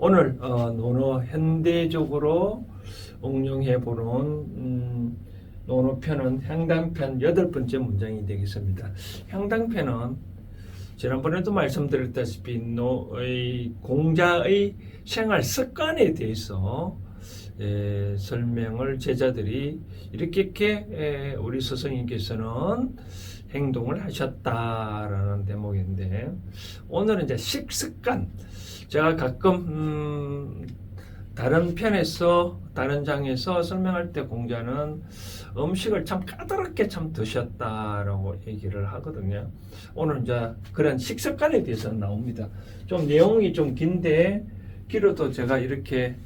오늘 논어 현대적으로 응용해 보는 논어편은 향당편 8번째 문장이 되겠습니다. 향당편은 지난번에도 말씀드렸다시피 공자의 생활 습관에 대해서 설명을 제자들이 이렇게 우리 스승님께서는 행동을 하셨다라는 대목인데, 오늘은 이제 식습관. 제가 가끔 다른 편에서 다른 장에서 설명할 때 공자는 음식을 참 까다롭게 참 드셨다라고 얘기를 하거든요. 오늘 이제 그런 식습관에 대해서 나옵니다. 좀 내용이 좀 긴데 길어도 제가 이렇게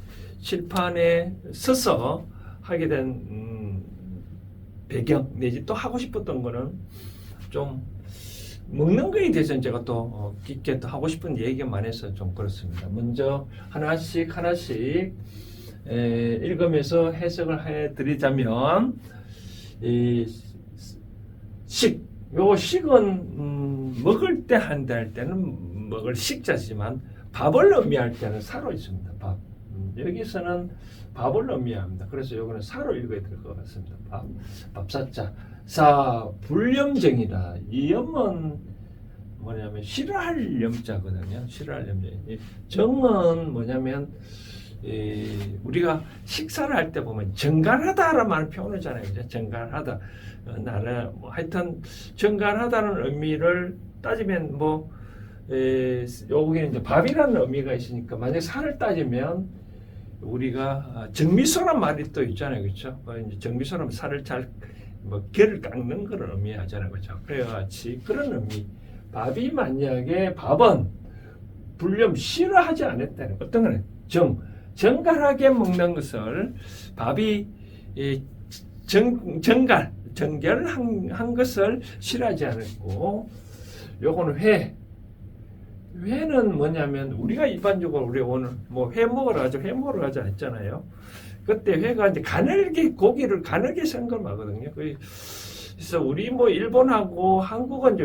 칠판에 써서 하게 된 배경 내지 또 하고 싶었던 거는 좀 먹는 거에 대해서는 제가 또 깊게 또 하고 싶은 얘기만 해서 좀 그렇습니다. 먼저 하나씩 읽으면서 해석을 해 드리자면, 요 식은 먹을 때 한다 할 때는 먹을 식자지만 밥을 의미할 때는 사로 있습니다. 밥. 여기서는 밥을 의미합니다. 그래서 요거는 사로 읽어야 될 것 같습니다. 밥사자. 불염정이다. 이 염은 뭐냐면 싫어할 염자거든요. 싫어할 염자. 정은 뭐냐면 우리가 식사를 할 때 보면 정갈하다라는 말을 표현하잖아요. 정갈하다. 나는 하여튼 정갈하다는 의미를 따지면 여기는 이제 밥이라는 의미가 있으니까, 만약 살을 따지면 우리가 정미소란 말이 또 있잖아요. 그렇죠? 이제 정미소는 살을 잘 결을 깎는 그런 의미하잖아요. 그렇죠? 그래같이 그런 의미. 밥이 만약에 밥은 불념 싫어하지 않았다는, 어떤 거는 정갈하게 먹는 것을 밥이 정결한 것을 싫어하지 않았고, 요거는 회는 뭐냐면 우리가 일반적으로 우리 오늘 회 먹으러 가자 했잖아요. 그때 회가 이제 고기를 가늘게 썬 걸 말거든요. 그래서 우리 일본하고 한국은 이제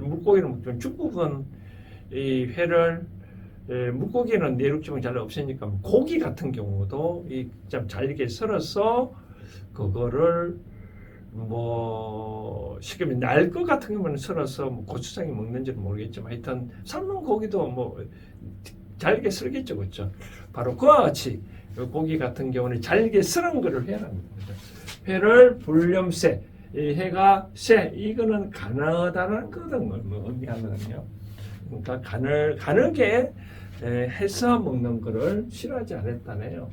물고기를 먹지만, 중국은 이 회를 물고기는 내륙지방 잘 없으니까 고기 같은 경우도 좀 잘게 썰어서 그거를 시키면 날 것 같은 거는 썰어서 고추장에 먹는지는 모르겠지만, 하여튼 삶은 고기도 잘게 썰겠죠. 그렇죠? 바로 그와 같이 고기 같은 경우는 잘게 썰은 거를 회라는 겁니다. 회를 불염새, 이 해가 새, 이거는 가느다라는 거든 의미하거든요. 그러니까 가늘게 해서 먹는 거를 싫어하지 않았다네요.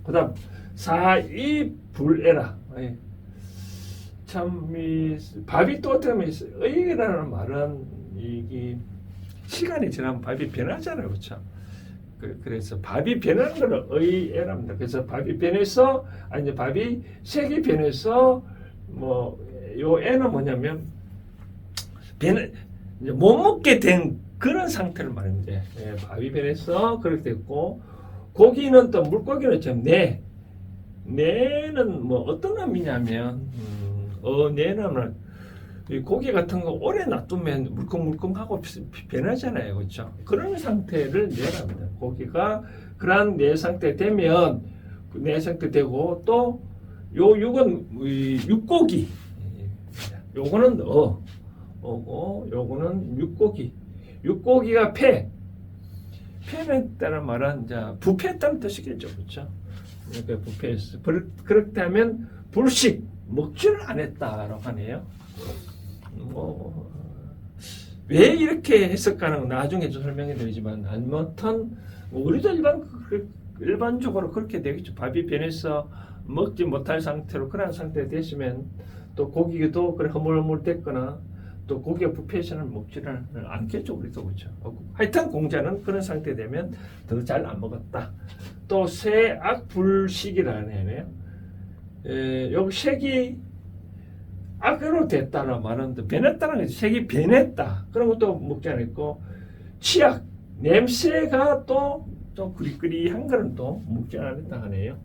그 다음 사이불애라. 참 밥이 또 어떻게 하면 의라는 말은 이게 시간이 지나면 밥이 변하잖아요. 그렇죠? 그래서 밥이 변하는 거를 의애랍니다. 그래서 밥이 변해서, 밥이 색이 변해서 요 애는 뭐냐면 못 먹게 된 그런 상태를 말합니다. 밥이 변해서 그렇게 됐고, 고기는 또 물고기는 좀 내는 어떤 의미냐면, 내는 이 고기 같은 거 오래 놔두면 물컹물컹하고 변하잖아요. 그렇죠? 그런 상태를 내랍니다. 고기가 그런 내 상태 되면 내 상태 되고, 또 요 육은 육고기. 요거는 요거는 육고기. 육고기가 폐했다는 말은 이제 부패했다는 뜻이겠죠. 그렇죠? 그러니까 부패했어. 그렇다면 불식, 먹지를 않았다라고 하네요. 왜 이렇게 해석하는 나중에 좀 설명해 드리지만, 아무튼 우리도 일반적으로 그렇게 되겠죠. 밥이 변해서 먹지 못할 상태로, 그런 상태에 되시면 또 고기도 그래 허물허물 됐거나 또 고기가 부패해서는 먹지를 않겠죠. 우리도. 그렇죠. 하여튼 공자는 그런 상태 되면 더 잘 안 먹었다. 또 세악불식이라는 애네요. 여기 색이 악으로 됐다는 말은 변했다는 거죠. 색이 변했다. 그런 것도 먹지 않았고, 치약, 냄새가 또 그리그리한 거는 또 먹지 않았다 하네요.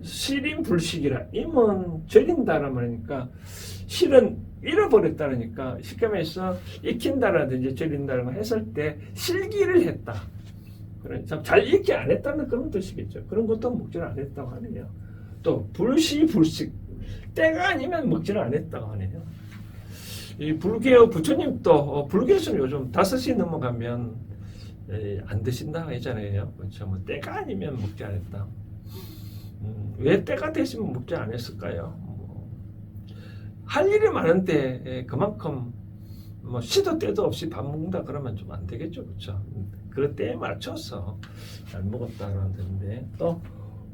실인불식이라, 임은 절인다는 말이니까, 실은 잃어버렸다니까, 쉽게 말해서 익힌다라든지 절인다는 거 했을 때 실기를 했다. 그런 잘 읽지 안 했다는 그런 뜻이겠죠. 그런 것도 먹지를 안 했다고 하네요. 또 불시불식 때가 아니면 먹지를 안 했다고 하네요. 이 불교 부처님도 불교에서는 요즘 5시 넘어가면 안 드신다 하잖아요. 그렇죠. 뭐 때가 아니면 먹지 않았다. 왜 때가 됐으면 먹지 않았을까요? 할 일이 많은데 그만큼 뭐 시도 때도 없이 밥 먹는다 그러면 좀 안 되겠죠, 그렇죠? 그 때에 맞춰서 잘 먹었다는 건데 또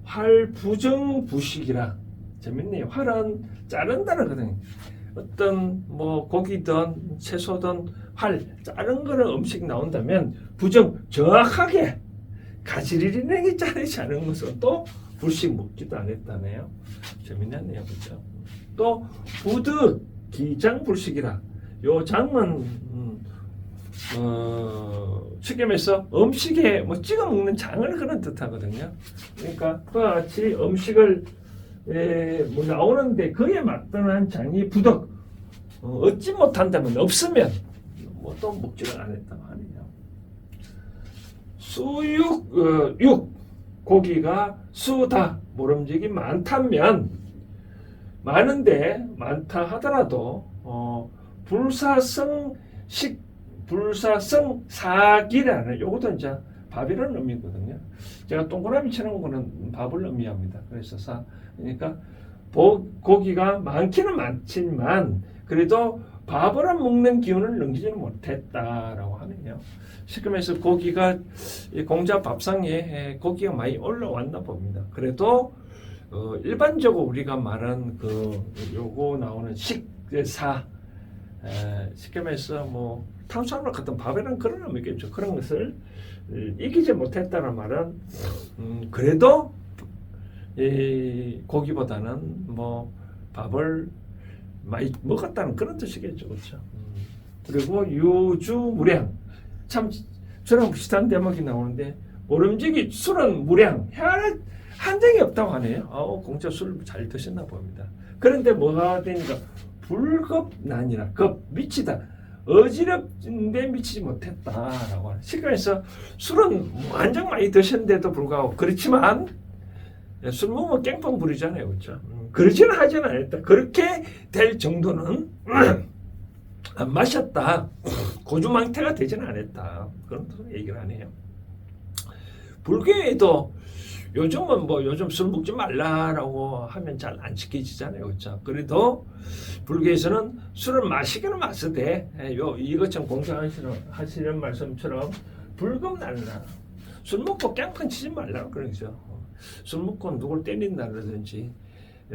활부정부식이라 재밌네요. 활은 자른다는 거거든요. 어떤 뭐 고기든 채소든 활 자른 거는 음식 나온다면 부정 정확하게 가지런하게 자르지 않은 것은 또 불식 먹지도 않았다네요. 재밌네요, 그렇죠? 또 부득 기장불식이라 요 장은 식염에서 음식에 뭐 찍어 먹는 장을 그런 뜻하거든요. 그러니까 그와 같이 음식을 뭐 나오는데 그에 맞다는 장이 부득 얻지 못한다면 없으면 뭐 또 먹지를 않았다고 하네요. 수육 육 고기가 수다 모름지기 많다면 많은데 많다 하더라도 불사성 사기라는 요것도 이제 밥이라는 의미거든요. 제가 동그라미 치는 거는 밥을 의미합니다. 그래서 그러니까 고기가 많기는 많지만 그래도 밥을 안 먹는 기운을 넘기지는 못했다라고 하네요. 지금에서 고기가 공자 밥상에 고기가 많이 올라왔나 봅니다. 그래도 일반적으로 우리가 말한 요거 나오는 식사 식겸에서 뭐 탄수화물 같은 밥이라는 그런 의미겠죠. 그런 것을 이기지 못했다는 말은 그래도 이 고기보다는 뭐 밥을 많이 먹었다는 그런 뜻이겠죠, 그렇죠? 그리고 유주무량 참 저랑 비슷한 대목이 나오는데 모름지기 술은 무량 한정이 없다고 하네요. 공짜 술 잘 드셨나 봅니다. 그런데 뭐가 되니까 불급난이라 급 미치다 어지럽는데 미치지 못했다라고 하는 시간에서 술은 완전 많이 드셨는데도 불구하고 그렇지만 술 먹으면 깽판 부리잖아요, 그렇죠? 그러지는 하지는 않았다. 그렇게 될 정도는 안 마셨다. 고주망태가 되지는 않았다. 그런 얘기를 하네요. 불교에도 요즘은 뭐 요즘 술 먹지 말라라고 하면 잘 안 지켜지잖아요, 그렇죠? 그래도 불교에서는 술을 마시기는 마시되 이것처럼 공부하시는 말씀처럼 불금날라 술 먹고 깽판 치지 말라고 그러죠. 술 먹고 누굴 때린다든지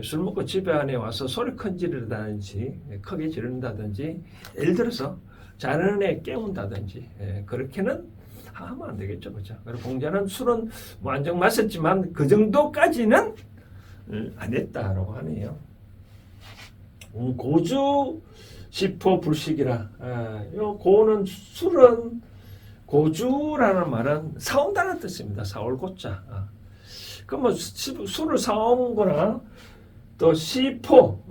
술 먹고 집에 안에 와서 소리 큰 지르다든지 크게 지른다든지 예를 들어서 자는 애 깨운다든지 그렇게는 하면 안 되겠죠, 그렇죠? 그리고 공자는 술은 완전 마셨지만 그 정도까지는 안 했다라고 하네요. 고주 시포 불식이라 요 고는 술은 고주라는 말은 사온다는 뜻입니다. 사올 고자. 그럼 술을 사온 거나 또 시포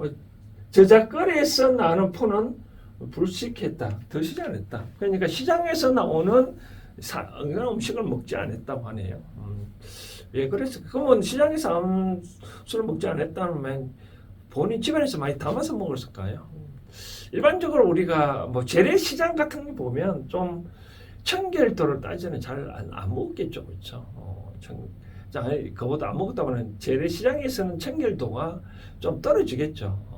저작거리에서 나는 포는 불식했다, 드시지 않았다. 그러니까 시장에서 나오는 음식을 먹지 않았다고 하네요. 왜 그랬어? 그러면 시장에서 술을 먹지 않았다면 본인 집안에서 많이 담아서 먹었을까요? 일반적으로 우리가 뭐 재래시장 같은 거 보면 좀 청결도를 따지는 잘 안 먹겠죠, 그렇죠? 그보다 안 먹었다고 하면 재래시장에서는 청결도가 좀 떨어지겠죠.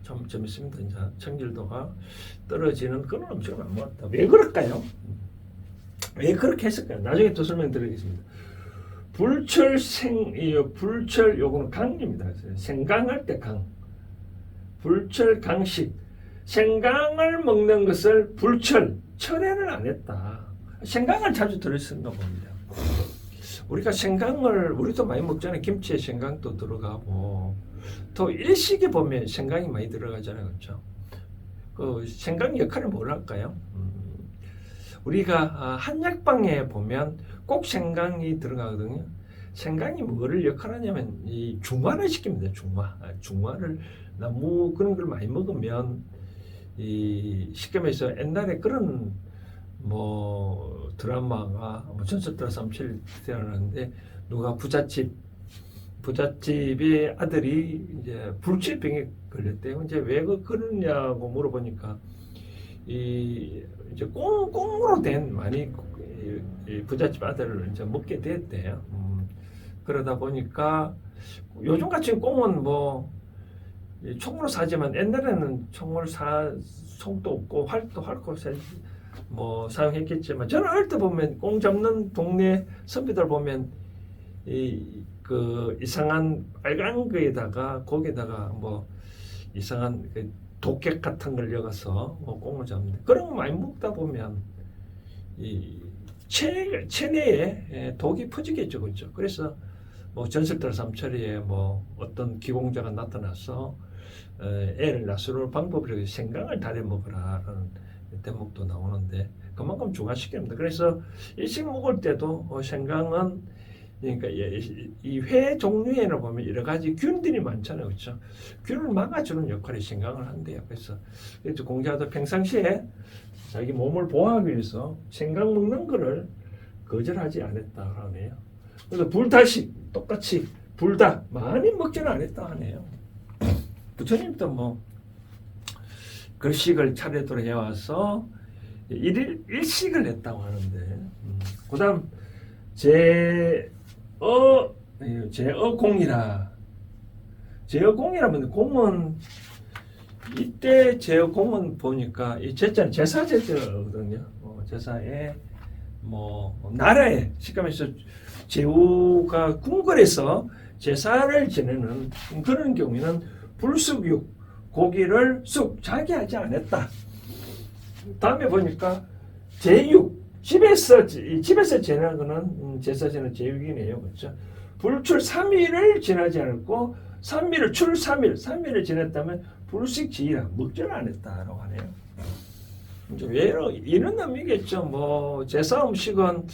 좀 재밌습니다. 이제 청결도가 떨어지는 그런 음식을 안 먹었다. 왜 그럴까요? 왜 그렇게 했을까요? 나중에 또 설명드리겠습니다. 불철 요거는 강입니다. 생강할 때 강. 불철 강식. 생강을 먹는 것을 철회는 안 했다. 생강을 자주 들었었나 봅니다. 우리가 생강을 우리도 많이 먹잖아요. 김치에 생강도 들어가고 또 일식에 보면 생강이 많이 들어가잖아요, 그렇죠? 그 생강 역할은 뭐랄까요? 우리가 한약방에 보면 꼭 생강이 들어가거든요. 생강이 뭐를 역할하냐면 이 중화를 시킵니다. 중화를 나무 그런 걸 많이 먹으면 이 식감에서 옛날에 그런 뭐 드라마가 뭐 전설들 37이라는데 누가 부잣집의 아들이 이제 불치병에 걸렸대요. 이제 왜 그러냐고 물어보니까 이제 꽁으로 된 많이 이 부잣집 아들을 이제 먹게 됐대요. 그러다 보니까 요즘 같이 꽁은 뭐 총으로 사지만 옛날에는 총도 없고 활도 뭐 사용했겠지만 저는 어릴 때 보면 꽁 잡는 동네 선비들 보면 그 이상한 빨간 거에다가 거기다가 뭐 이상한 그 독객 같은 걸 넣어서 뭐 꽁을 잡는데 그런 거 많이 먹다 보면 이 체내에 독이 퍼지겠죠, 그렇죠? 그래서 뭐 전설들 삼처리에 뭐 어떤 기공자가 나타나서 애를 낳을 방법을 생강을 달여 먹으라라는 대목도 나오는데 그만큼 중화시킵니다. 그래서 일식 먹을 때도 생강은 그러니까 이 회 종류에는 보면 여러 가지 균들이 많잖아요, 그렇죠? 균을 막아주는 역할이 생강을 한대요. 그래서 공자도 평상시에 자기 몸을 보호하기 위해서 생강 먹는 거를 거절하지 않았다 하네요. 그래서 불다식 똑같이 불다 많이 먹지는 않았다 하네요. 부처님도 뭐 글식을 차례대로 해와서 일식을 했다고 하는데 그다음 제어공이라면 공은 이때 제어공은 보니까 이 제자는 제사제거든요. 제사에 뭐 나라에 시kam에서 제후가 궁궐에서 제사를 지내는 그런 경우에는 불쑥육 고기를 쑥 자기 하지 않았다. 다음에 보니까 제육 집에서 지내는 거는 제사 지내는 제육이네요, 그렇죠? 불출 3일을 지나지 않았고 3일을 출 3일을 지냈다면 불식지이라 먹지를 않았다라고 하네요. 이제 왜 이런 의미겠죠. 뭐 제사 음식은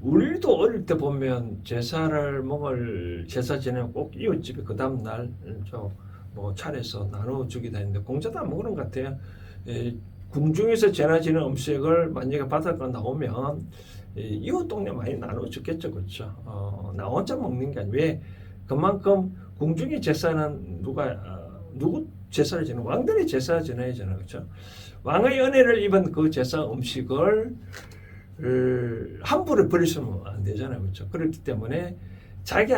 우리도 어릴 때 보면 제사를 먹을 제사 지내면 꼭 이웃집에 그 다음 날 뭐 차려서 나눠주기도 했는데 공자도 안 먹는 것 같아요. 궁중에서 제나지는 음식을 만약에 바닷가 나오면 이웃 동네 많이 나눠줬겠죠, 그렇죠? 나 혼자 먹는 게 아니고 왜 그만큼 궁중의 제사는 누구 제사를 지내? 왕들이 제사를 지내야 되잖아요, 그렇죠? 왕의 은혜를 입은 그 제사 음식을 함부로 버리시면 안 되잖아요, 그렇죠? 그렇기 때문에 자기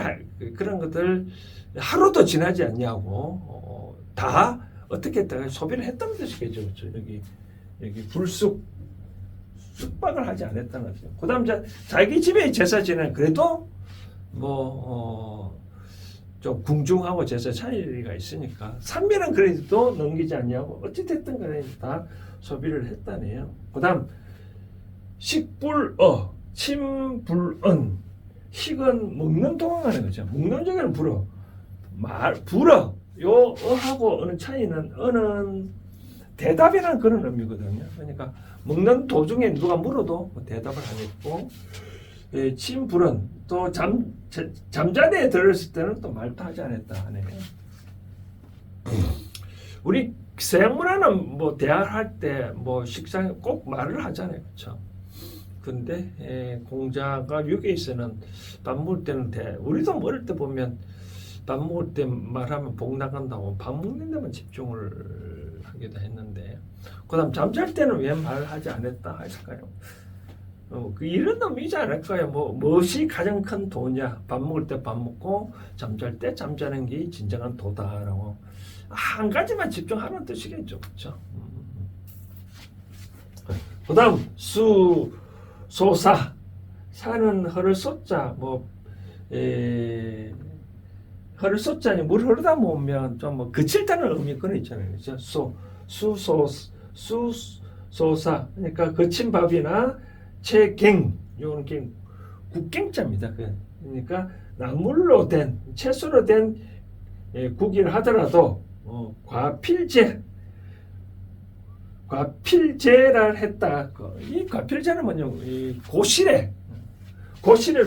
그런 것들 하루도 지나지 않냐고 다 어떻게 했다가 소비를 했다는 뜻이겠죠, 그렇죠? 여기 숙박을 하지 않았다는 거죠. 그다음 자기 집에 제사 지내는 그래도 좀 궁중하고 제사 차이가 있으니까 3일은 그래도 넘기지 않냐고 어찌됐든 간에 다 소비를 했다네요. 그다음 식불어 침불언 식은 먹는 동안 하는 거죠. 먹는 중에는 불어 요 어하고 어는 차이는 어는 대답이라는 그런 의미거든요. 그러니까 먹는 도중에 누가 물어도 대답을 하겠고 침불은 또 잠자리에 들었을 때는 또 말도 하지 않았다 하네요. 우리 서양 문화는 뭐 대화할 때 뭐 식상에 꼭 말을 하잖아요, 그렇죠? 근데 공자가 유교에서는 밥 먹을 때는 우리도 어릴 때 보면 밥 먹을 때 말하면 복 나간다고 밥 먹는 데만 집중을 하기도 했는데 그다음 잠잘 때는 왜 말하지 않았다 했을까요? 이런 의미지 않을까요? 무엇이 가장 큰 도냐? 밥 먹을 때 밥 먹고 잠잘 때 잠자는 게 진정한 도다라고 한 가지만 집중하는 뜻이겠죠, 그렇죠? 그다음 소사 사는 허를 쏟자 허를 쏟자니 물 흐르다 보면 좀 그칠다는 의미 그런 있잖아요, 그렇죠? 소사 그러니까 거친 밥이나 채갱 요런 게 국갱자입니다. 그러니까 나물로 된 채소로 된 국이라 하더라도 과필제를 했다. 이 과필제는 뭐냐면 이 고실의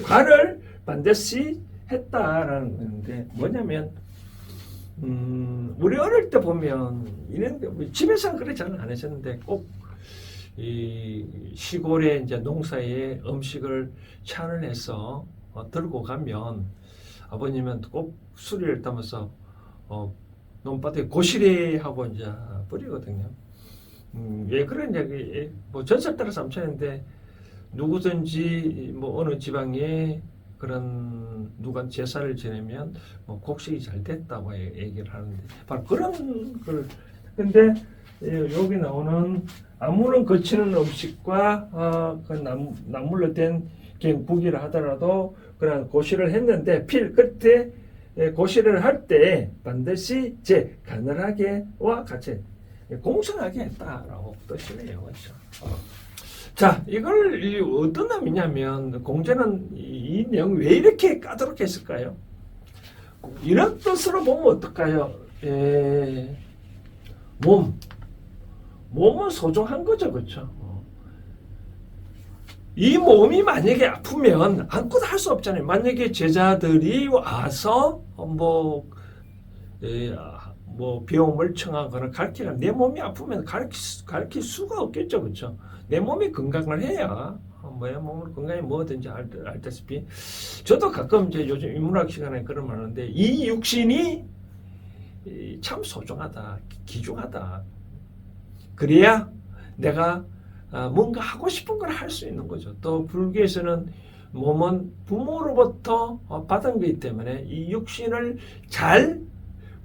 과를 반드시 했다라는 건데 뭐냐면 우리 어릴 때 보면 이런 집에서는 그렇게 잘 안 하셨는데 꼭 이 시골에 이제 농사에 음식을 찬을 해서 들고 가면 아버님은 꼭 수리를 담아서 논밭에 고시래 하고 이제 뿌리거든요. 왜 그러냐, 뭐 전설 따라서 암차인데 누구든지 뭐 어느 지방에 그런 누가 제사를 지내면 뭐 곡식이 잘 됐다고 얘기를 하는데 바로 그런 걸. 근데 여기 나오는 아무런 거치는 음식과 그 나물로 된 국이라 하더라도 그런 고시를 했는데 필 끝에 고시를 할 때 반드시 가늘하게와 같이 공정하게 했다라고 뜻이네요. 그렇죠? 자, 이걸 어떤 의미냐면 공자는 이 내용 왜 이렇게 까다롭게 했을까요? 이런 뜻으로 보면 어떨까요? 몸은 소중한 거죠, 그렇죠? 이 몸이 만약에 아프면 아무것도 할 수 없잖아요. 만약에 제자들이 와서 뭐 비용을 청하거나 가르치라 내 몸이 아프면 가르칠 수가 없겠죠, 그렇죠? 내 몸이 건강을 해야 몸을 건강히 뭐든지 알다시피 저도 가끔 이제 요즘 인문학 시간에 그런 말 하는데 이 육신이 참 소중하다, 귀중하다. 그래야 내가 뭔가 하고 싶은 걸 할 수 있는 거죠. 또 불교에서는 몸은 부모로부터 받은 거기 때문에 이 육신을 잘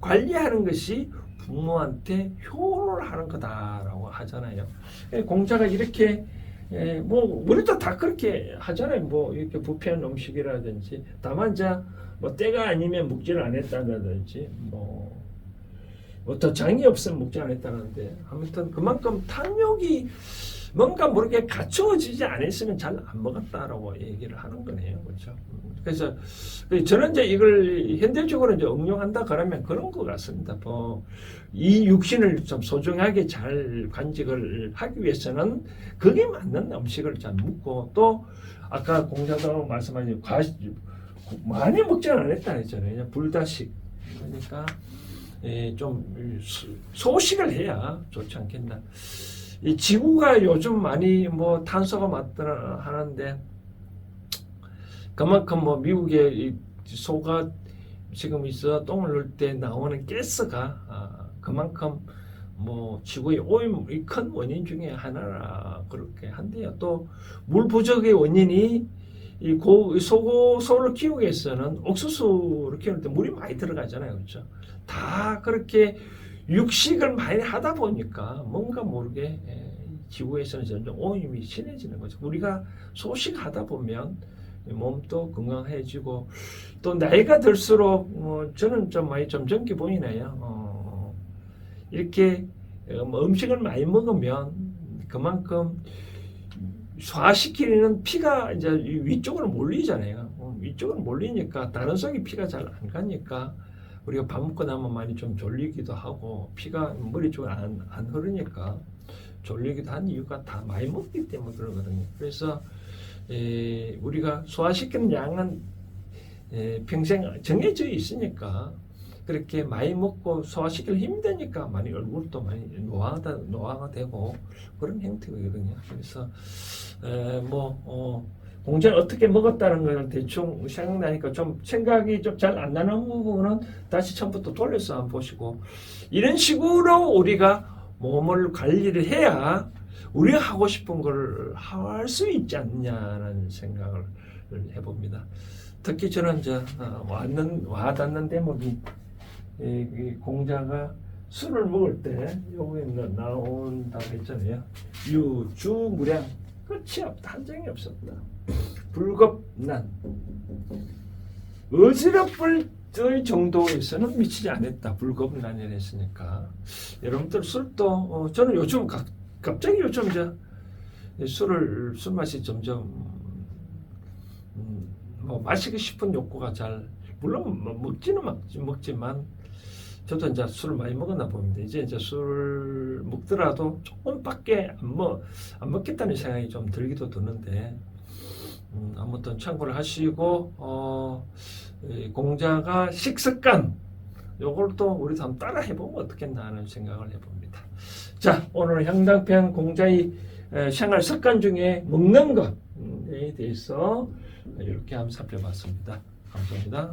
관리하는 것이 부모한테 효를 하는 거다라고 하잖아요. 공자가 이렇게 뭐 우리도 다 그렇게 하잖아요. 뭐 이렇게 부패한 음식이라든지 다만 뭐 때가 아니면 묵지를 안 했다든지 뭐 더 장이 없으면 묵지 안 했다는데 아무튼 그만큼 탐욕이 뭔가 모르게 갖추어지지 않았으면 잘 안 먹었다라고 얘기를 하는 거네요. 그렇죠? 그래서 저는 이제 이걸 현대적으로 이제 응용한다 그러면 그런 것 같습니다. 이 육신을 좀 소중하게 잘 간직을 하기 위해서는 그게 맞는 음식을 잘 먹고 또 아까 공자도 말씀하신 많이 먹지는 않았다 했잖아요. 불다식. 그러니까 좀 소식을 해야 좋지 않겠나. 이 지구가 요즘 많이 뭐 탄소가 많더라 하는데 그만큼 뭐 미국의 소가 지금 있어 똥을 넣을 때 나오는 가스가 그만큼 뭐 지구의 오염의 큰 원인 중에 하나라 그렇게 한대요. 또 물 부족의 원인이 이 소를 키우기 위해서는 옥수수를 키울 때 물이 많이 들어가잖아요, 그렇죠? 다 그렇게 육식을 많이 하다 보니까 뭔가 모르게 지구에서는 점점 오염이 심해지는 거죠. 우리가 소식하다 보면 몸도 건강해지고 또 나이가 들수록 저는 좀 많이 좀 젊게 보이네요. 이렇게 음식을 많이 먹으면 그만큼 소화시키는 피가 이제 위쪽으로 몰리잖아요. 위쪽으로 몰리니까 다른 속에 피가 잘 안 가니까 우리가 밥 먹고 나면 많이 좀 졸리기도 하고 피가 머리 쪽으로 안 흐르니까 졸리기도 한 이유가 다 많이 먹기 때문에 그러거든요. 그래서 우리가 소화시키는 양은 평생 정해져 있으니까 그렇게 많이 먹고 소화시키기 힘드니까 많이 얼굴도 많이 노화가 되고 그런 형태거든요. 그래서 공자는 어떻게 먹었다는 걸 대충 생각나니까 좀 생각이 좀 잘 안 나는 부분은 다시 처음부터 돌려서 한번 보시고 이런 식으로 우리가 몸을 관리를 해야 우리가 하고 싶은 걸 할 수 있지 않냐는 생각을 해봅니다. 특히 저는 와닿는 대목이 이 공자가 술을 먹을 때 여기에 나온다고 했잖아요. 유주무량 끝이 없다. 한정이 없었다. 불겁난 어지럽을 정도에서는 미치지 않았다. 불겁난이라 했으니까 여러분들 술도 저는 요즘 갑자기 요즘 술 맛이 점점 마시고 싶은 욕구가 물론 먹지만 저도 이제 술을 많이 먹었나 봅니다. 이제 술 먹더라도 조금밖에 안 먹겠다는 생각이 좀 들기도 드는데 아무튼 참고를 하시고 공자가 식습관 요걸 또 우리도 한번 따라 해보면 어떻겠나 하는 생각을 해봅니다. 자, 오늘 향당편 공자의 생활 습관 중에 먹는 것에 대해서 이렇게 한번 살펴봤습니다. 감사합니다.